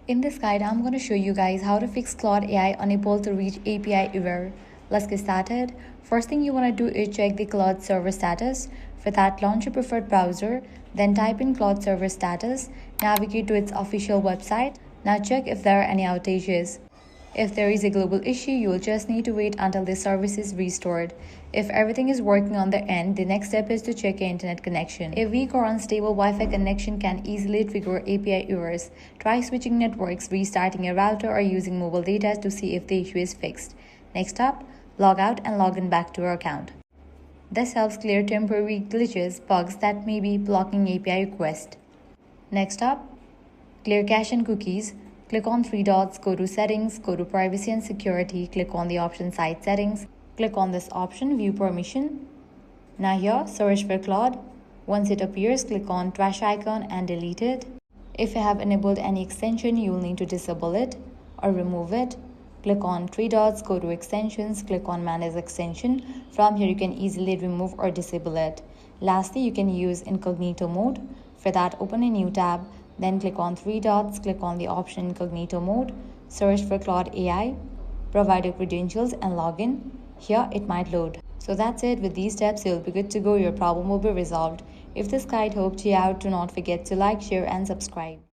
In this guide, I'm going to show you guys how to fix Claude AI unable to reach API error. Let's get started. First thing you want to do is check the Claude server status. For that, launch your preferred browser, then type in Claude server status, navigate to its official website. Now check if there are any outages. If there is a global issue, you will just need to wait until the service is restored. If everything is working on the end, the next step is to check your internet connection. A weak or unstable Wi-Fi connection can easily trigger API errors. Try switching networks, restarting your router, or using mobile data to see if the issue is fixed. Next up, log out and log in back to your account. This helps clear temporary glitches, bugs that may be blocking API requests. Next up, clear cache and cookies. Click on three dots, go to Settings, go to Privacy and Security, click on the option Site Settings. Click on this option, View Permission. Now here, search for Claude. Once it appears, click on Trash icon and delete it. If you have enabled any extension, you will need to disable it or remove it. Click on three dots, go to Extensions, click on Manage Extension. From here, you can easily remove or disable it. Lastly, you can use Incognito mode. For that, open a new tab. Then click on three dots, click on the option Incognito mode, search for Claude AI, provide your credentials and log in. Here it might load. So that's it. With these steps, you'll be good to go. Your problem will be resolved. If this guide helped you out, do not forget to like, share and subscribe.